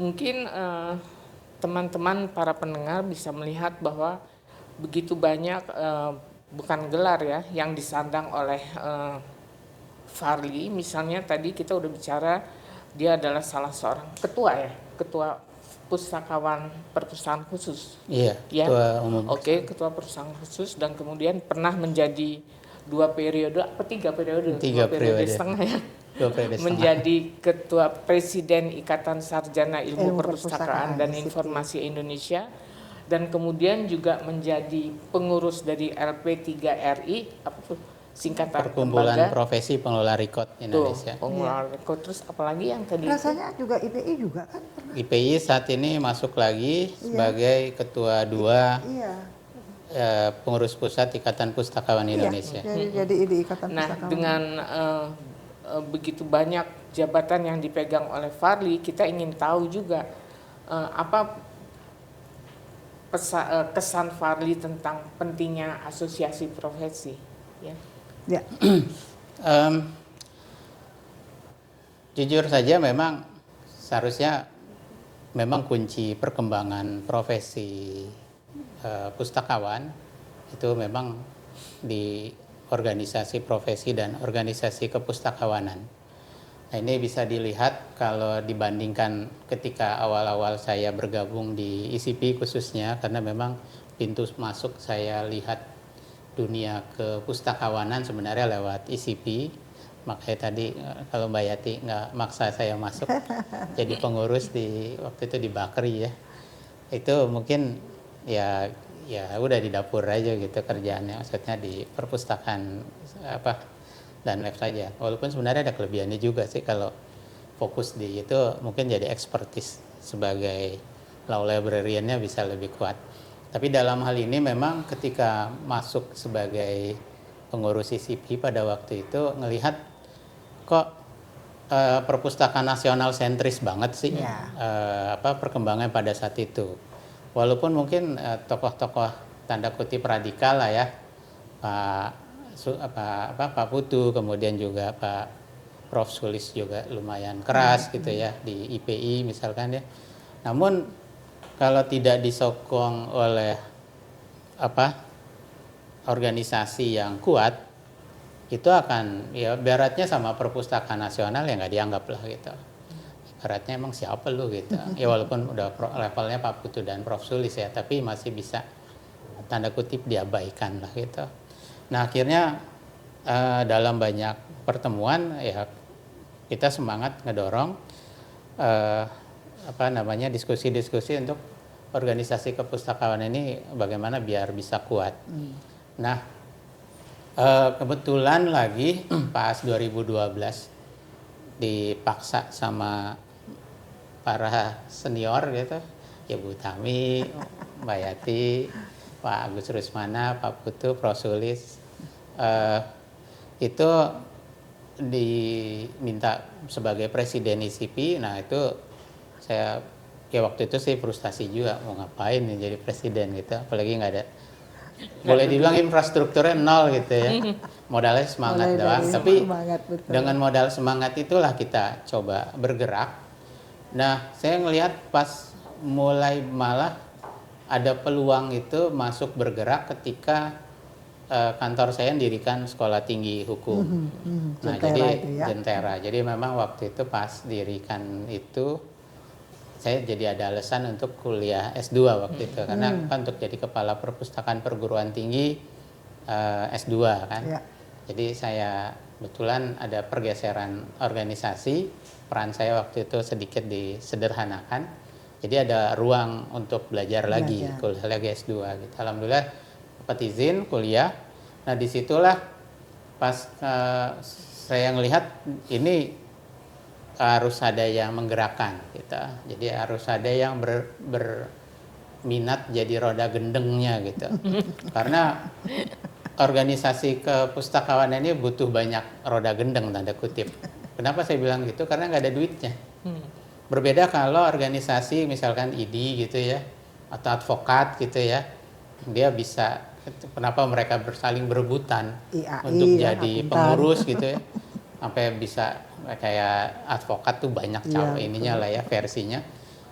mungkin teman-teman para pendengar bisa melihat bahwa begitu banyak bukan gelar ya yang disandang oleh Farli. Misalnya tadi kita udah bicara dia adalah salah seorang ketua pustakawan perpustakaan khusus. Iya, Ya, ketua umum. oke, ketua perpustakaan khusus dan kemudian pernah menjadi 3 periode, 2 periode setengah ya. 2 periode setengah. Menjadi ketua presiden Ikatan Sarjana Ilmu Perpustakaan dan Informasi Indonesia, dan kemudian juga menjadi pengurus dari LP3RI, apa tuh singkatan Perkumpulan lembaga Profesi Pengelola Rekod Indonesia. Pengelola rekod. Terus apalagi yang tadi rasanya juga IPI juga kan pernah. IPI saat ini masuk lagi sebagai ketua 2 Iya. pengurus pusat Ikatan Pustakawan Indonesia. Jadi di Ikatan Nah, Pustakawan. dengan begitu banyak jabatan yang dipegang oleh Farli, kita ingin tahu juga apa kesan Farli tentang pentingnya asosiasi profesi. Ya. Ya. Jujur saja memang seharusnya memang kunci perkembangan profesi pustakawan itu memang di organisasi profesi dan organisasi kepustakawanan. Nah, ini bisa dilihat kalau dibandingkan ketika awal-awal saya bergabung di ICP khususnya, karena memang pintu masuk saya lihat dunia kepustakawanan sebenarnya lewat ICP. Makanya tadi kalau Mbak Yati nggak maksa saya masuk jadi pengurus waktu itu di Bakri ya. Itu mungkin ya udah di dapur aja gitu kerjaannya, maksudnya di perpustakaan dan lab saja. Walaupun sebenarnya ada kelebihannya juga sih, kalau fokus di itu mungkin jadi expertise sebagai law librarian-nya bisa lebih kuat. Tapi dalam hal ini memang ketika masuk sebagai pengurus ICP pada waktu itu ngelihat kok perpustakaan nasional sentris banget sih perkembangan pada saat itu. Walaupun mungkin tokoh-tokoh tanda kutip radikal lah ya, Pak Putu, kemudian juga Pak Prof Sulis juga lumayan keras gitu ya di IPI misalkan ya. Namun kalau tidak disokong oleh organisasi yang kuat, itu akan ya beratnya sama perpustakaan nasional ya nggak dianggap lah gitu. Beratnya emang siapa lu gitu. Ya walaupun udah levelnya Pak Putu dan Prof Sulis ya, tapi masih bisa tanda kutip diabaikan lah gitu. Nah akhirnya dalam banyak pertemuan ya kita semangat ngedorong diskusi-diskusi untuk organisasi kepustakawan ini bagaimana biar bisa kuat. Nah, kebetulan lagi pas 2012 dipaksa sama para senior gitu, ya Bu Tami, Mbak Yati, Pak Agus Rusmana, Pak Putu, Prof Sulis, itu diminta sebagai presiden ICP. Nah itu saya ya waktu itu sih frustasi juga, mau ngapain nih jadi presiden gitu, apalagi nggak ada, boleh dibilang infrastrukturnya nol gitu ya, modalnya semangat doang. Tapi dengan modal semangat itulah kita coba bergerak. Nah saya ngelihat pas mulai malah ada peluang itu masuk bergerak ketika kantor saya mendirikan sekolah tinggi hukum. Nah jadi Jentera. Jadi memang waktu itu pas dirikan itu saya jadi ada alasan untuk kuliah S2 waktu itu, karena untuk jadi kepala perpustakaan perguruan tinggi S2 kan. Jadi saya kebetulan ada pergeseran organisasi, peran saya waktu itu sedikit disederhanakan. Jadi ada ruang untuk belajar lagi, kuliah lagi S2 gitu. Alhamdulillah dapat izin kuliah. Nah disitulah pas saya ngelihat ini harus ada yang menggerakkan gitu. Jadi harus ada yang berminat jadi roda gendengnya gitu. Karena organisasi kepustakawanan ini butuh banyak roda gendeng tanda kutip. Kenapa saya bilang gitu? Karena nggak ada duitnya. Berbeda kalau organisasi misalkan ID gitu ya, atau advokat gitu ya, dia bisa, kenapa mereka saling berebutan untuk jadi pengurus gitu ya, sampai bisa kayak advokat tuh banyak ininya lah ya versinya.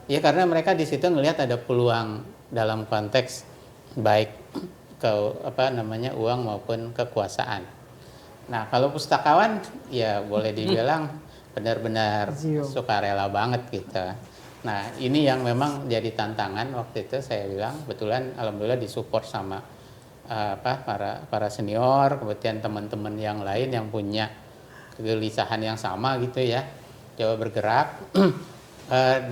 Ya karena mereka di situ ngelihat ada peluang dalam konteks baik ke uang maupun kekuasaan. Nah, kalau pustakawan ya boleh dibilang benar-benar sukarela banget gitu. Nah, ini yang memang jadi tantangan waktu itu saya bilang, kebetulan alhamdulillah disupport sama para senior, kemudian teman-teman yang lain yang punya kegelisahan yang sama gitu ya. Coba bergerak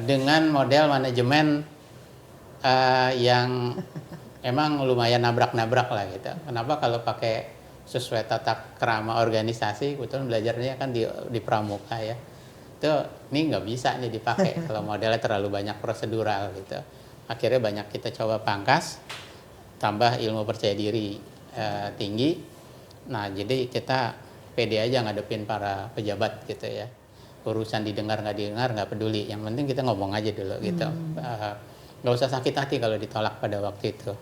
dengan model manajemen yang emang lumayan nabrak-nabrak lah gitu. Kenapa kalau pakai sesuai tata krama organisasi, kebetulan belajarnya kan di pramuka ya. Itu ini nggak bisa nih dipakai kalau modelnya terlalu banyak prosedural gitu. Akhirnya banyak kita coba pangkas, tambah ilmu percaya diri tinggi. Nah, jadi kita pede aja ngadepin para pejabat gitu ya. Urusan didengar nggak didengar nggak peduli, yang penting kita ngomong aja dulu gitu. Nggak usah sakit hati kalau ditolak pada waktu itu.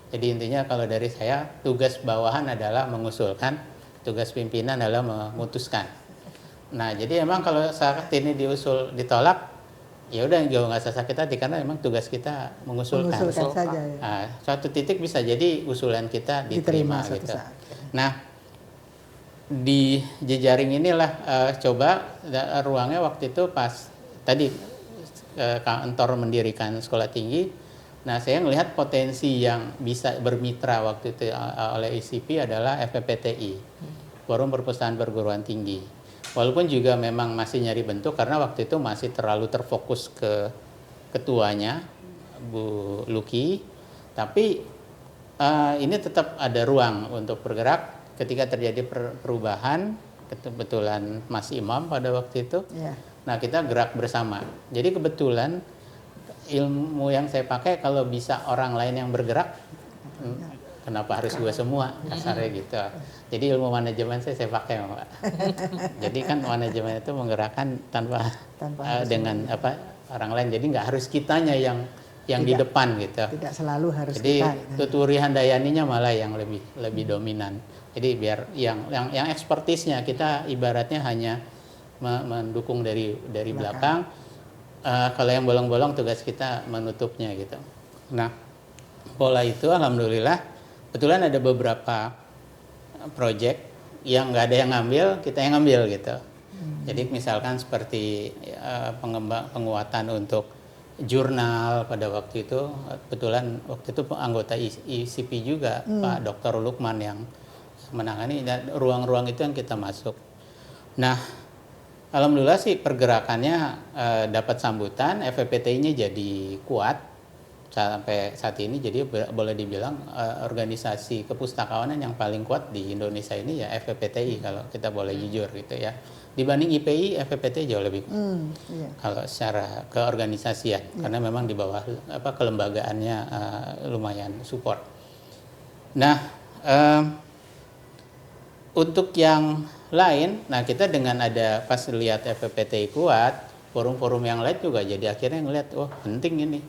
Jadi intinya kalau dari saya, tugas bawahan adalah mengusulkan, tugas pimpinan adalah memutuskan. Nah, jadi emang kalau saat ini diusul ditolak, ya udah nggak usah sakit hati karena emang tugas kita mengusulkan. Saja ya. Nah, suatu titik bisa jadi usulan kita diterima gitu. Saat. Nah, di jejaring inilah coba ruangnya waktu itu pas tadi kantor mendirikan sekolah tinggi. Nah, saya melihat potensi yang bisa bermitra waktu itu oleh ICP adalah FPPTI, Forum Perpustakaan Perguruan Tinggi. Walaupun juga memang masih nyari bentuk karena waktu itu masih terlalu terfokus ke ketuanya, Bu Luki. Tapi ini tetap ada ruang untuk bergerak ketika terjadi perubahan, kebetulan Mas Imam pada waktu itu. Ya. Nah, kita gerak bersama. Jadi kebetulan ilmu yang saya pakai kalau bisa orang lain yang bergerak, kenapa harus gue semua, kasarnya gitu. Jadi ilmu manajemen saya pakai, Mbak. Jadi kan manajemen itu menggerakkan tanpa dengan orang lain. Jadi nggak harus kitanya yang di depan gitu. Tidak selalu harus jadi kita. Jadi Tuturi Handayaninya malah yang lebih dominan. Jadi biar yang ekspertisnya kita ibaratnya hanya mendukung dari belakang. Kalau yang bolong-bolong tugas kita menutupnya gitu. Nah, pola itu alhamdulillah kebetulan ada beberapa proyek yang nggak ada yang ngambil, kita yang ngambil gitu. Jadi misalkan seperti penguatan untuk jurnal pada waktu itu, kebetulan waktu itu anggota ICP juga Pak Dr. Lukman yang menangani, dan ruang-ruang itu yang kita masuk. Nah, alhamdulillah sih pergerakannya dapat sambutan, FPPTI-nya jadi kuat sampai saat ini. Jadi boleh dibilang organisasi kepustakawanan yang paling kuat di Indonesia ini ya FPPTI kalau kita boleh jujur gitu ya. Dibanding IPI, FPPTI jauh lebih kuat. Iya. Kalau secara keorganisasian, karena memang di bawah kelembagaannya lumayan support. Nah, untuk yang lain, nah kita dengan ada pas lihat FPPTI kuat, forum-forum yang lain juga jadi akhirnya ngelihat, wah penting ini.